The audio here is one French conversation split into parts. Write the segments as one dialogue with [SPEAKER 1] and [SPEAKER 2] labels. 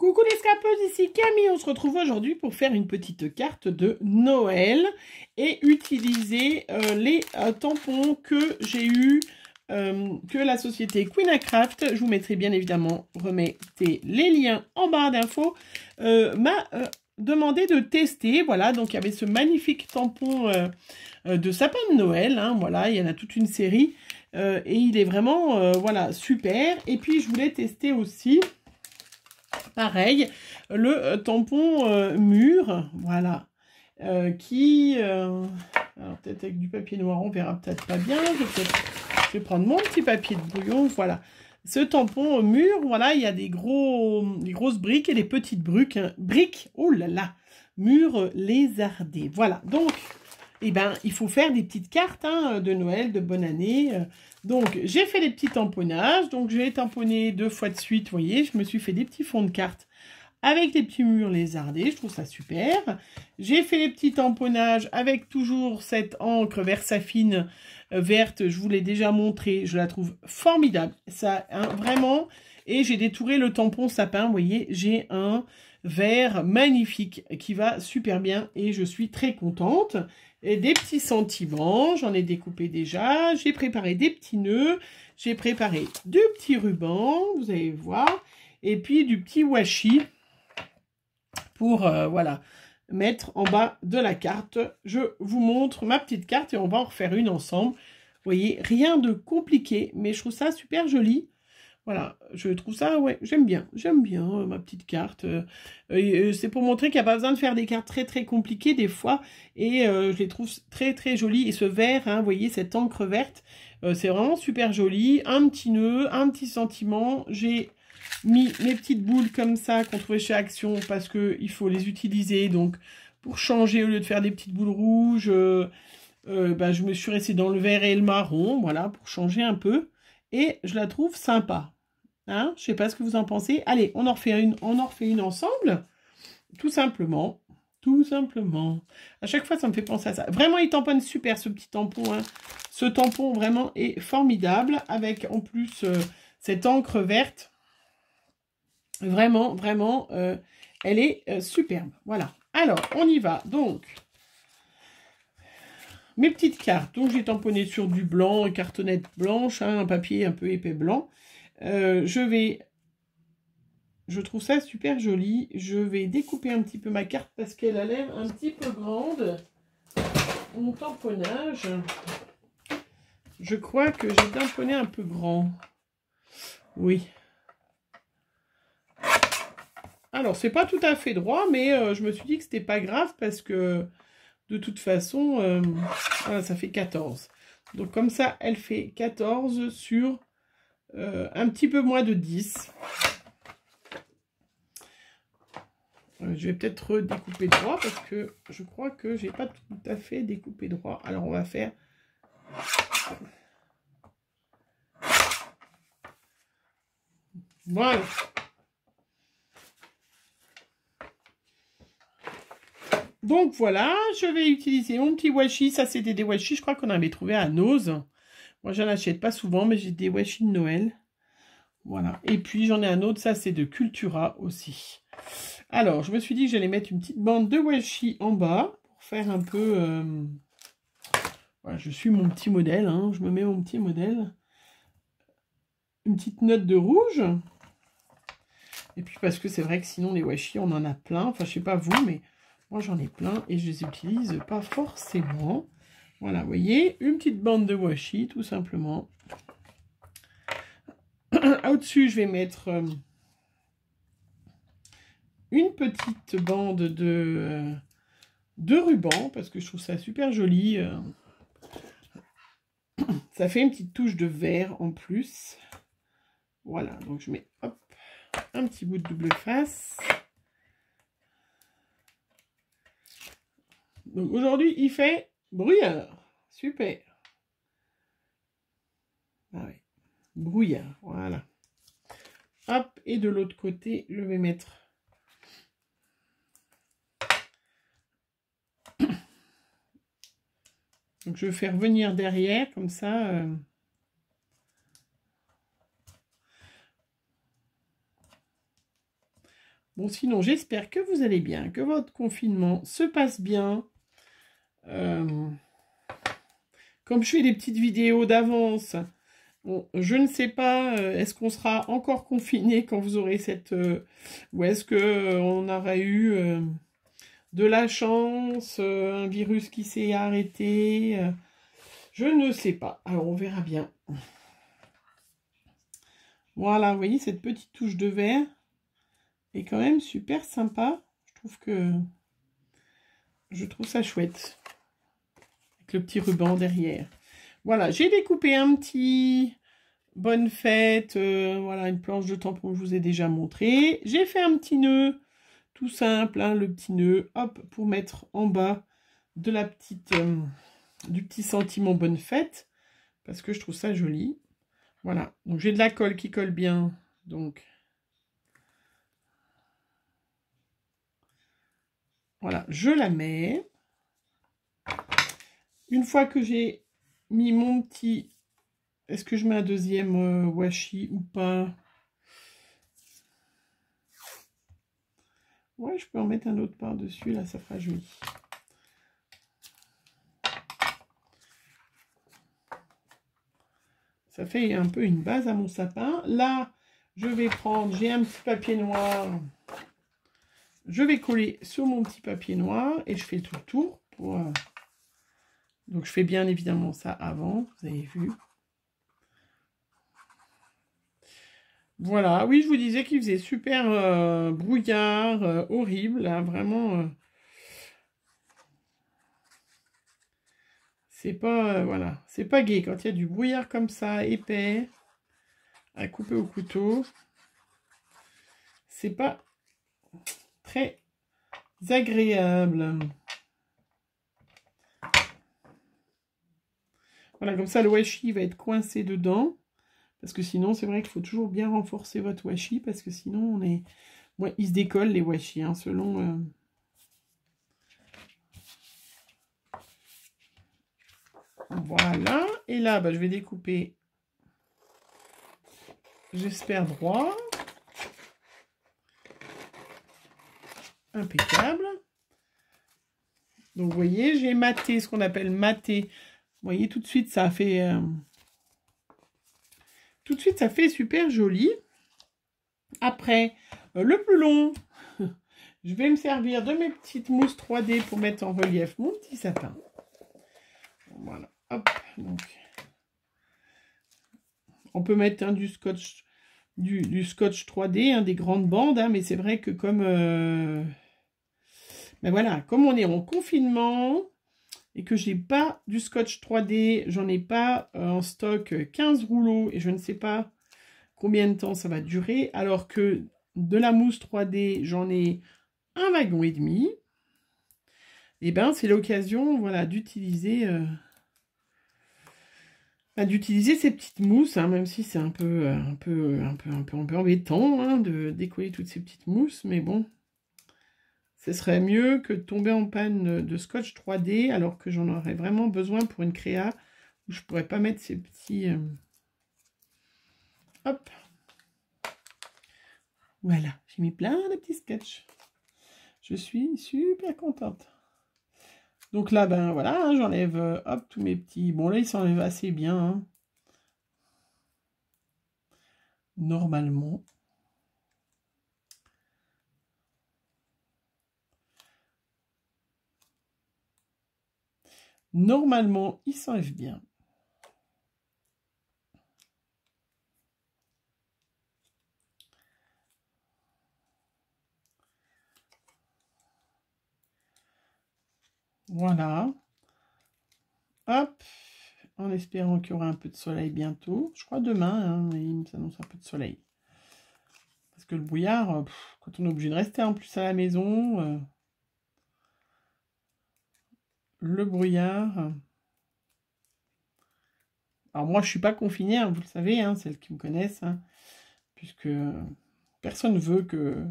[SPEAKER 1] Coucou les scapeuses, ici Camille, on se retrouve aujourd'hui pour faire une petite carte de Noël et utiliser les tampons que j'ai eu que la société Queen Craft. Je vous mettrai bien évidemment, remettez les liens en barre d'infos, m'a demandé de tester. Voilà, donc il y avait ce magnifique tampon de sapin de Noël, hein, voilà, il y en a toute une série et il est vraiment, voilà, super. Et puis je voulais tester aussi... pareil, le tampon mûr, voilà, alors peut-être avec du papier noir, on verra peut-être pas bien, je vais prendre mon petit papier de brouillon, voilà. Ce tampon mûr, voilà, il y a des grosses briques et des petites briques, oh là là, mûr lézardé, voilà. Donc, eh ben, il faut faire des petites cartes hein, de Noël, de bonne année. Donc, j'ai fait des petits tamponnages. Donc, je vais tamponner 2 fois de suite. Vous voyez, je me suis fait des petits fonds de cartes avec des petits murs lézardés. Je trouve ça super. J'ai fait les petits tamponnages avec toujours cette encre Versafine verte. Je vous l'ai déjà montré. Je la trouve formidable. Ça, hein, vraiment. Et j'ai détouré le tampon sapin. Vous voyez, j'ai un vert magnifique qui va super bien. Et je suis très contente. Et des petits sentiments, j'en ai découpé déjà, j'ai préparé des petits nœuds, j'ai préparé du petit ruban, vous allez voir, et puis du petit washi pour, voilà, mettre en bas de la carte. Je vous montre ma petite carte et on va en refaire une ensemble. Vous voyez, rien de compliqué, mais je trouve ça super joli. Voilà, je trouve ça, ouais, j'aime bien ma petite carte. C'est pour montrer qu'il n'y a pas besoin de faire des cartes très compliquées des fois. Et je les trouve très jolies. Et ce vert, hein, vous voyez, cette encre verte, c'est vraiment super joli. Un petit nœud, un petit sentiment. J'ai mis mes petites boules comme ça qu'on trouvait chez Action parce qu'il faut les utiliser. Donc, pour changer, au lieu de faire des petites boules rouges, bah, je me suis restée dans le vert et le marron, voilà, pour changer un peu. Et je la trouve sympa. Hein, je sais pas ce que vous en pensez. Allez, on en refait une ensemble. Tout simplement. Tout simplement. À chaque fois, ça me fait penser à ça. Vraiment, il tamponne super, ce petit tampon. Hein. Ce tampon, vraiment, est formidable. Avec, en plus, cette encre verte. Vraiment, elle est superbe. Voilà. Alors, on y va. Donc, mes petites cartes. Donc, j'ai tamponné sur du blanc, cartonnette blanche, hein, un papier un peu épais blanc. Je trouve ça super joli. Je vais découper un petit peu ma carte parce qu'elle a l'air un petit peu grande. Mon tamponnage. Je crois que j'ai tamponné un peu grand. Oui. Alors, c'est pas tout à fait droit, mais je me suis dit que c'était pas grave parce que de toute façon, voilà, ça fait 14. Donc, comme ça, elle fait 14 sur un petit peu moins de 10. Je vais peut-être redécouper droit parce que je crois que j'ai pas tout à fait découpé droit. Alors on va faire... Voilà. Donc voilà, je vais utiliser mon petit washi. Ça c'était des washi, je crois qu'on avait trouvé à Nose. Moi j'en achète pas souvent, mais j'ai des washi de Noël. Voilà. Et puis j'en ai un autre, ça c'est de Cultura aussi. Alors, je me suis dit que j'allais mettre une petite bande de washi en bas pour faire un peu... Voilà, je suis mon petit modèle, hein, je me mets mon petit modèle. Une petite note de rouge. Et puis parce que c'est vrai que sinon les washi, on en a plein. Enfin, je sais pas vous, mais moi j'en ai plein et je les utilise pas forcément. Voilà, vous voyez, une petite bande de washi, tout simplement. Au-dessus, je vais mettre... une petite bande de ruban, parce que je trouve ça super joli. Ça fait une petite touche de vert en plus. Voilà, donc je mets hop, un petit bout de double face. Donc aujourd'hui, il fait brouillard. Super. Ah ouais, brouillard, voilà. Hop, et de l'autre côté, je vais mettre... Donc, je vais faire venir derrière, comme ça. Bon, sinon, j'espère que vous allez bien, que votre confinement se passe bien. Comme je fais des petites vidéos d'avance, bon, je ne sais pas, est-ce qu'on sera encore confiné quand vous aurez cette... ou est-ce qu'on aura eu de la chance, un virus qui s'est arrêté, je ne sais pas. Alors, on verra bien. Voilà, vous voyez, cette petite touche de vert est quand même super sympa. Je trouve ça chouette. Avec le petit ruban derrière. Voilà, j'ai découpé un petit bonne fête. Voilà, une planche de tampon que je vous ai déjà montré. J'ai fait un petit nœud, tout simple, hein, le petit nœud, hop, pour mettre en bas de la petite, du petit sentiment bonne fête. Parce que je trouve ça joli. Voilà, donc j'ai de la colle qui colle bien. Donc, voilà, je la mets. Une fois que j'ai mis mon petit... Est-ce que je mets un deuxième washi ou pas? Ouais, je peux en mettre un autre par-dessus, là, ça fera joli. Ça fait un peu une base à mon sapin. Là, je vais prendre... J'ai un petit papier noir. Je vais coller sur mon petit papier noir et je fais tout le tour pour... Donc, je fais bien évidemment ça avant, vous avez vu. Voilà, oui, je vous disais qu'il faisait super brouillard, horrible, là, vraiment. C'est pas, voilà, c'est pas gai quand il y a du brouillard comme ça, épais, à couper au couteau. C'est pas très agréable. Voilà, comme ça, le washi va être coincé dedans. Parce que sinon, c'est vrai qu'il faut toujours bien renforcer votre washi. Parce que sinon, on est... Ouais, ils se décollent, les washi, hein, selon... Voilà. Et là, bah, je vais découper... J'espère droit. Impeccable. Donc, vous voyez, j'ai maté, ce qu'on appelle maté. Vous voyez, tout de suite, ça a fait... Tout de suite, ça fait super joli. Après, le plus long, je vais me servir de mes petites mousses 3D pour mettre en relief mon petit sapin. Voilà, hop. Donc, on peut mettre du scotch, du scotch 3D, hein, des grandes bandes, hein, mais c'est vrai que comme... ben voilà, comme on est en confinement... et que j'ai pas du scotch 3D, j'en ai pas en stock 15 rouleaux et je ne sais pas combien de temps ça va durer, alors que de la mousse 3D, j'en ai un wagon et demi. Et ben c'est l'occasion, voilà, d'utiliser ces petites mousses, hein, même si c'est un peu embêtant, hein, de décoller toutes ces petites mousses, mais bon. Ce serait mieux que de tomber en panne de scotch 3D alors que j'en aurais vraiment besoin pour une créa où je pourrais pas mettre ces petits... Hop. Voilà, j'ai mis plein de petits sketchs. Je suis super contente. Donc là, ben voilà, hein, j'enlève hop tous mes petits... Bon là, ils s'enlèvent assez bien. Hein. Normalement. Normalement, ils s'enlèvent bien. Voilà. Hop. En espérant qu'il y aura un peu de soleil bientôt. Je crois demain, hein, il s'annonce un peu de soleil. Parce que le brouillard, quand on est obligé de rester en plus à la maison... le brouillard. Alors moi, je suis pas confinée, hein, vous le savez, hein, celles qui me connaissent, hein, puisque personne ne veut que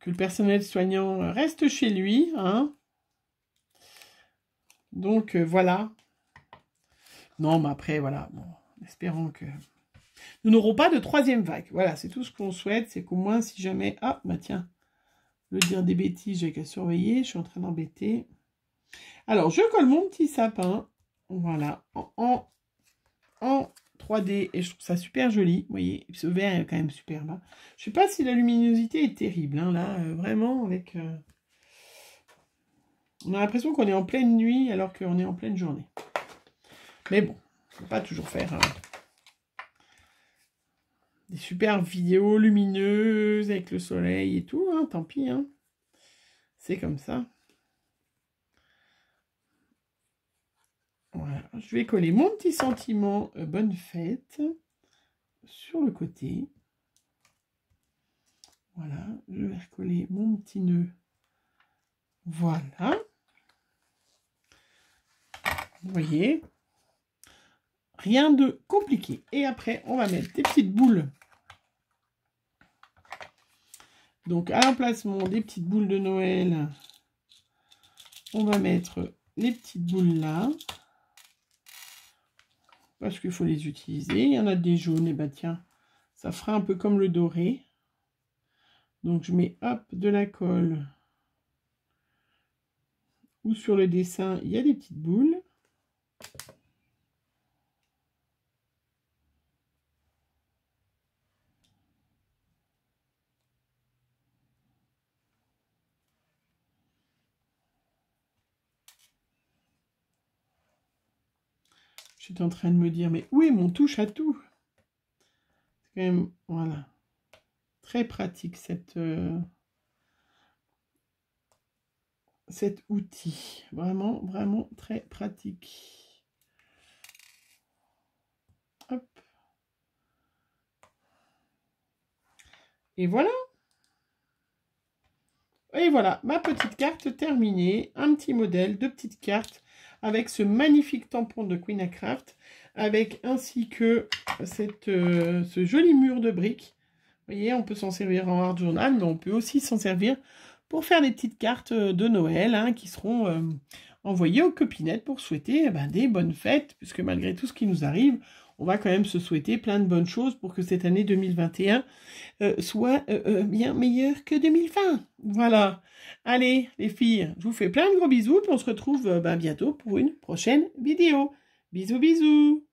[SPEAKER 1] le personnel soignant reste chez lui. Hein. Donc voilà. Non, mais après, voilà. Bon, espérons que... Nous n'aurons pas de troisième vague. Voilà, c'est tout ce qu'on souhaite. C'est qu'au moins, si jamais... Ah, bah tiens, je veux dire des bêtises, j'ai qu'à surveiller. Je suis en train d'embêter. Alors, je colle mon petit sapin. Voilà, en 3D. Et je trouve ça super joli. Vous voyez, ce vert est quand même superbe. Hein. Je ne sais pas si la luminosité est terrible. Hein, là, vraiment, avec... On a l'impression qu'on est en pleine nuit alors qu'on est en pleine journée. Mais bon, on ne peut pas toujours faire des super vidéos lumineuses avec le soleil et tout. Hein, tant pis. Hein. C'est comme ça. Voilà. Je vais coller mon petit sentiment bonne fête sur le côté. Voilà. Je vais recoller mon petit nœud. Voilà. Vous voyez, rien de compliqué. Et après, on va mettre des petites boules. Donc, à l'emplacement des petites boules de Noël, on va mettre les petites boules là. Parce qu'il faut les utiliser. Il y en a des jaunes, et bah tiens, ça fera un peu comme le doré. Donc, je mets, hop, de la colle. Ou sur le dessin, il y a des petites boules. Je suis en train de me dire, mais où est mon touche à tout? C'est quand même, voilà, très pratique cet outil. Vraiment, vraiment très pratique. Hop. Et voilà. Et voilà, ma petite carte terminée. Un petit modèle de petite carte avec ce magnifique tampon de Queen Craft, avec ainsi que ce joli mur de briques. Vous voyez, on peut s'en servir en art journal, mais on peut aussi s'en servir pour faire des petites cartes de Noël hein, qui seront envoyées aux copinettes pour souhaiter des bonnes fêtes, puisque malgré tout ce qui nous arrive, on va quand même se souhaiter plein de bonnes choses pour que cette année 2021 soit bien meilleure que 2020. Voilà. Allez, les filles, je vous fais plein de gros bisous, puis on se retrouve bientôt pour une prochaine vidéo. Bisous, bisous.